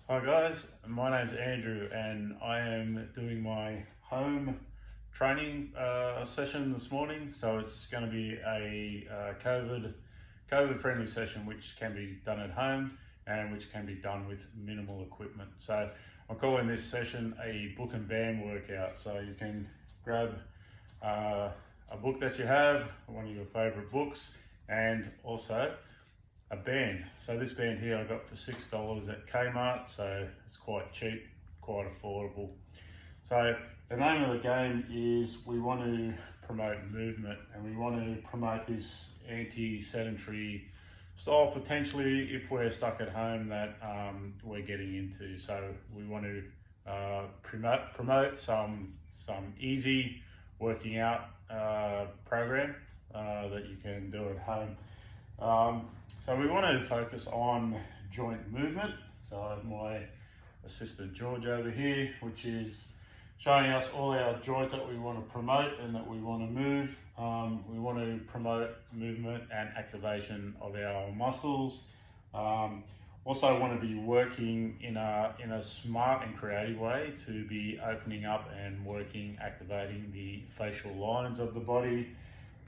Hi guys, my name's Andrew and I am doing my home training session this morning. So it's going to be a COVID friendly session which can be done at home and which can be done with minimal equipment. So I'm calling this session a book and band workout. So you can grab a book that you have, one of your favorite books, and also a band. So this band here I got for $6 at Kmart, so it's quite cheap, quite affordable. So the name of the game is we want to promote movement and we want to promote this anti-sedentary style potentially if we're stuck at home that we're getting into. So we want to promote some easy working out program that you can do at home. So we want to focus on joint movement. So I have my assistant George over here, which is showing us all our joints that we want to promote and that we want to move. We want to promote movement and activation of our muscles. Also want to be working in a smart and creative way to be opening up and working, activating the facial lines of the body.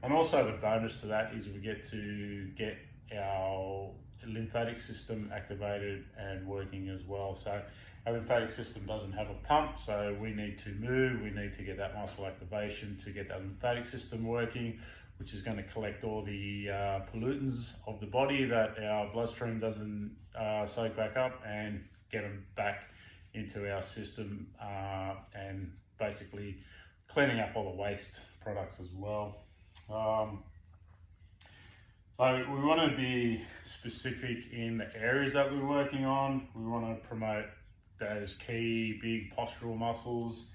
And also the bonus to that is we get to get our lymphatic system activated and working as well. So our lymphatic system doesn't have a pump, so we need to move, we need to get that muscle activation to get that lymphatic system working, which is going to collect all the pollutants of the body that our bloodstream doesn't soak back up and get them back into our system and basically cleaning up all the waste products as well. So we want to be specific in the areas that we're working on. We want to promote those key big postural muscles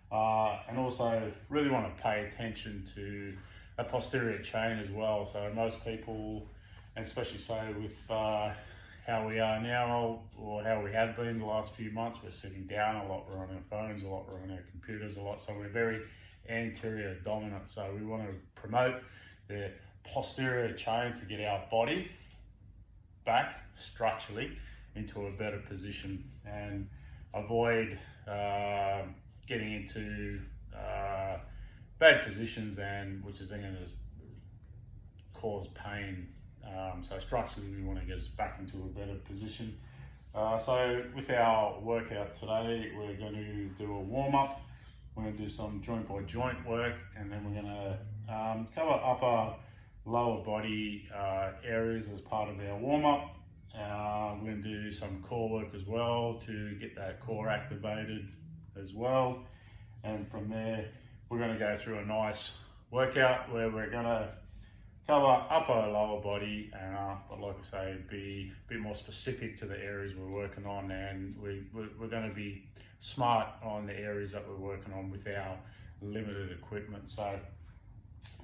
and also really want to pay attention to a posterior chain as well. So most people, and especially so with how we are now or how we have been the last few months, we're sitting down a lot, we're on our phones a lot, we're on our computers a lot, so we're very anterior dominant. So we want to promote the posterior chain to get our body back structurally into a better position and avoid getting into bad positions and which is then going to cause pain. So structurally we want to get us back into a better position. So with our workout today, we're going to do a warm-up. We're going to do some joint by joint work, and then we're going to cover upper, lower body areas as part of our warm-up. We're going to do some core work as well to get that core activated as well. And from there, we're going to go through a nice workout where we're going to cover upper, lower body, but like I say, be a bit more specific to the areas we're working on, and we're going to be smart on the areas that we're working on with our limited equipment. So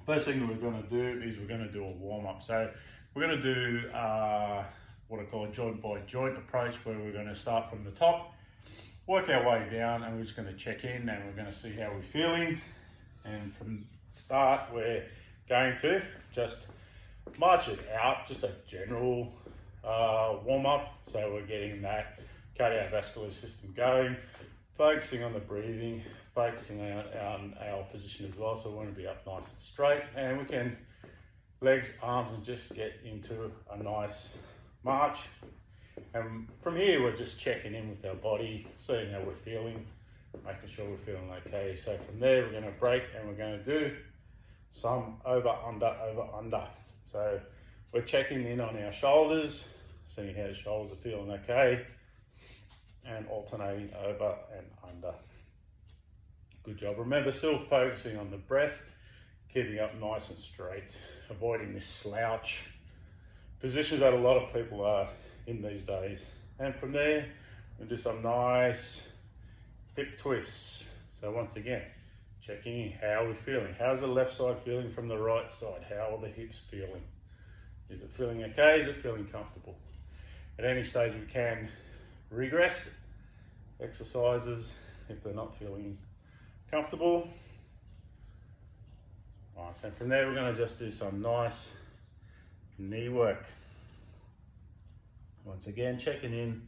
first thing that we're going to do is we're going to do a warm-up. So we're going to do what I call a joint by joint approach, where we're going to start from the top, work our way down, and we're just going to check in and we're going to see how we're feeling. And from start, we're going to just march it out, just a general warm-up. So we're getting that cardiovascular system going, focusing on the breathing, focusing on our position as well. So we want to be up nice and straight, and we can legs, arms, and just get into a nice march. And from here, we're just checking in with our body, seeing how we're feeling, making sure we're feeling okay. So from there, we're going to break and we're going to do some over, under. So we're checking in on our shoulders, seeing how the shoulders are feeling okay, and alternating over and under. Good job. Remember, still focusing on the breath, keeping up nice and straight, avoiding this slouch positions that a lot of people are in these days. And from there, we'll do some nice hip twists. So once again, checking how we're feeling. How's the left side feeling from the right side? How are the hips feeling? Is it feeling okay? Is it feeling comfortable? At any stage we can regress exercises if they're not feeling comfortable. Nice, and from there we're going to just do some nice knee work. Once again, checking in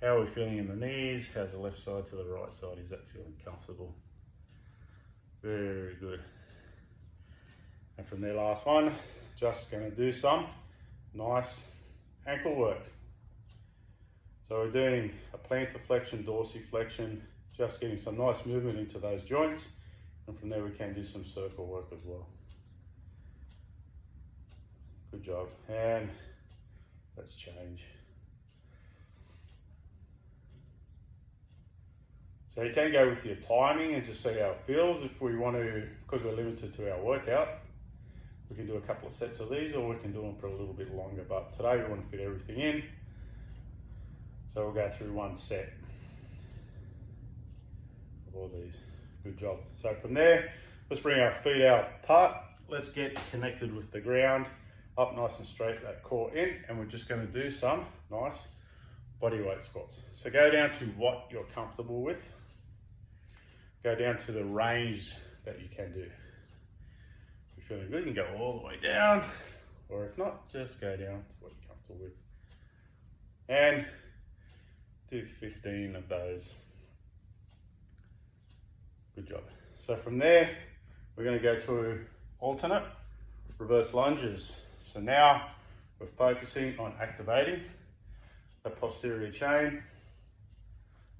How are we feeling in the knees? How's the left side to the right side? Is that feeling comfortable? Very good. And from there, last one, just gonna do some nice ankle work. So we're doing a plantar flexion, dorsiflexion, just getting some nice movement into those joints. And from there we can do some circle work as well. Good job. And let's change. So you can go with your timing and just see how it feels. If we want to, because we're limited to our workout, we can do a couple of sets of these, or we can do them for a little bit longer. But today we want to fit everything in. So we'll go through one set of all these. Good job. So from there, let's bring our feet out apart. Let's get connected with the ground, up nice and straight, that core in, and we're just going to do some nice bodyweight squats. So go down to what you're comfortable with. Go down to the range that you can do. If you're feeling good, you can go all the way down, or if not, just go down to what you're comfortable with. And do 15 of those. Good job. So from there, we're going to go to alternate reverse lunges. So now we're focusing on activating the posterior chain,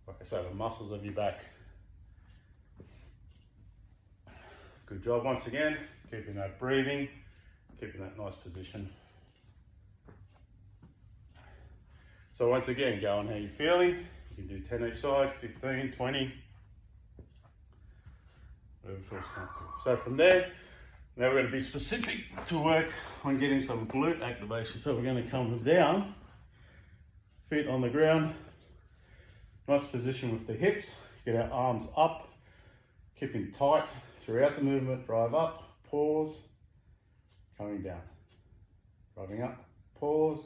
like I say, the muscles of your back. Good job once again, keeping that breathing, keeping that nice position. So once again, go on how you're feeling. You can do 10 each side, 15, 20, whatever feels comfortable. So from there, now we're going to be specific to work on getting some glute activation. So we're going to come down, feet on the ground, nice position with the hips, get our arms up, keeping tight throughout the movement, drive up, pause, coming down, driving up, pause,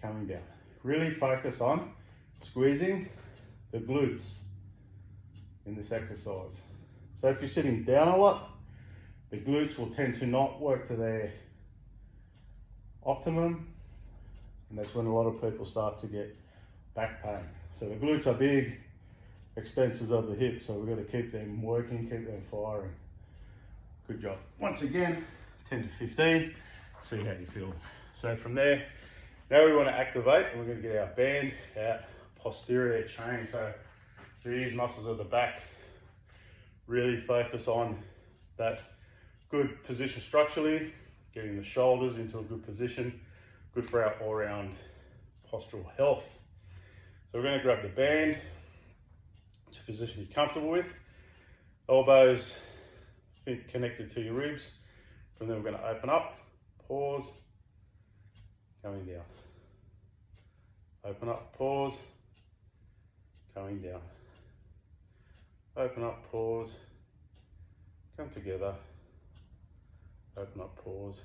coming down. Really focus on squeezing the glutes in this exercise. So if you're sitting down a lot, the glutes will tend to not work to their optimum, and that's when a lot of people start to get back pain. So the glutes are big extensors of the hip, so we've got to keep them working, keep them firing. Good job. Once again, 10 to 15, see how you feel. So from there, now we want to activate, and we're going to get our band, our posterior chain. So these muscles of the back, really focus on that good position structurally, getting the shoulders into a good position, good for our all-round postural health. So we're going to grab the band to a position you're comfortable with, elbows connected to your ribs. From there we're going to open up, pause, coming down. Open up, pause, coming down. Open up, pause, come together. Open up, pause,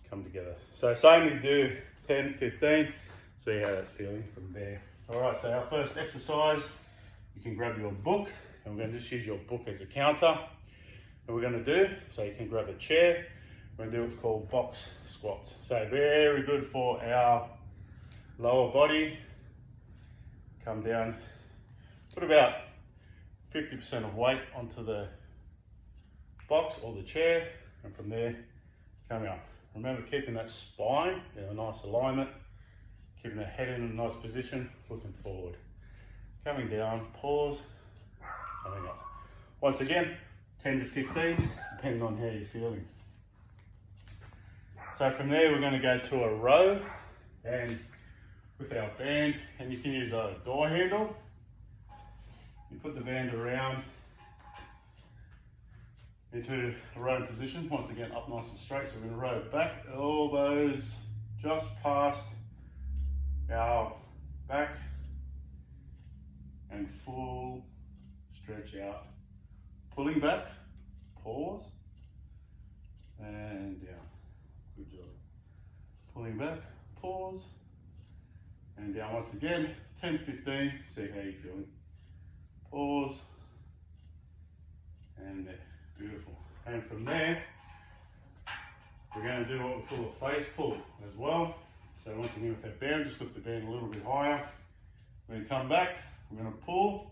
come together. So same as do 10, 15, see how that's feeling from there. All right, so our first exercise, you can grab your book, and we're going to just use your book as a counter. And we're going to do, so you can grab a chair, we're going to do what's called box squats. So very good for our lower body. Come down, put about 50% of weight onto the box or the chair, and from there, coming up. Remember keeping that spine in a nice alignment, keeping the head in a nice position, looking forward. Coming down, pause, coming up. Once again, 10 to 15, depending on how you're feeling. So from there, we're going to go to a row, and with our band, and you can use a door handle. You put the band around into a row position, once again up nice and straight. So we're going to row back, elbows just past our back, and full stretch out. Pulling back, pause, and down. Good job. Pulling back, pause, and down once again. 10, 15, see how you're feeling. Pause, and there. Beautiful. And from there, we're going to do what we call a face pull as well. So once again with that band, just lift the band a little bit higher. We're going to come back, we're going to pull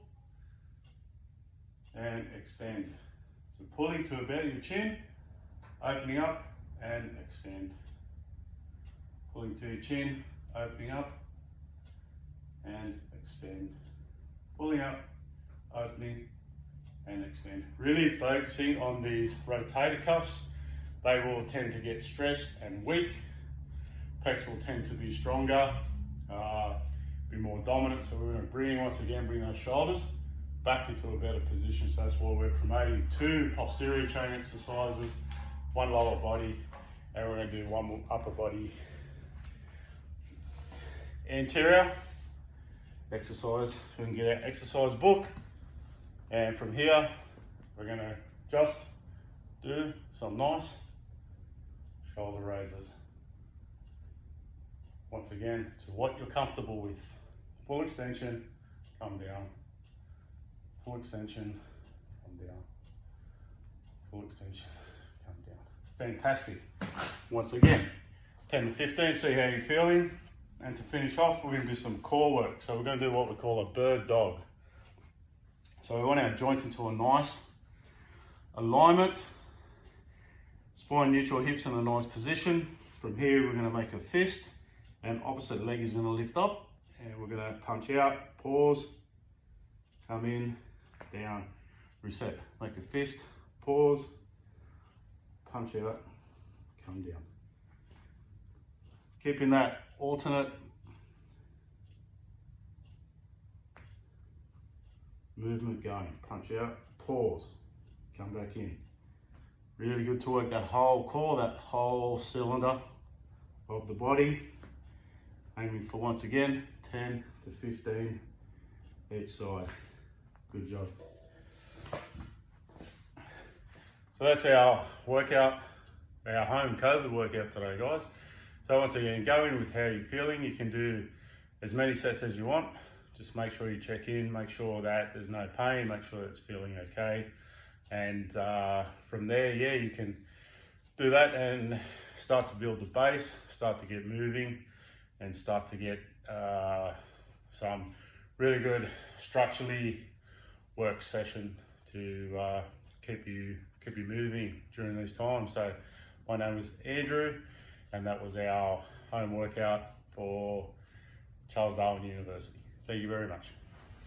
and extend. So pulling to about your chin, opening up and extend. Pulling to your chin, opening up and extend. Pulling up, opening and extend. Really focusing on these rotator cuffs. They will tend to get stretched and weak. Pecs will tend to be stronger, be more dominant. So we're going to once again bring those shoulders back into a better position. So that's why we're promoting 2 posterior chain exercises, 1 lower body, and we're going to do 1 upper body anterior exercise. So we can get our exercise book, and from here we're going to just do some nice shoulder raises. Once again, to what you're comfortable with. Full extension, come down. Full extension, come down. Full extension, come down. Fantastic. Once again, 10 to 15, see how you're feeling. And to finish off, we're going to do some core work. So we're going to do what we call a bird dog. So we want our joints into a nice alignment. Spine neutral, hips in a nice position. From here, we're going to make a fist. And opposite leg is going to lift up, and we're going to punch out, pause, come in, down, reset. Make a fist, pause, punch out, come down. Keeping that alternate movement going. Punch out, pause, come back in. Really good to work that whole core, that whole cylinder of the body. Aiming for, once again, 10 to 15 each side. Good job. So that's our workout, our home COVID workout today, guys. So once again, go in with how you're feeling. You can do as many sets as you want. Just make sure you check in, make sure that there's no pain, make sure it's feeling okay. And from there, yeah, you can do that and start to build the base, start to get moving, and start to get some really good structurally work session to keep you moving during these times. So my name is Andrew, and that was our home workout for Charles Darwin University. Thank you very much.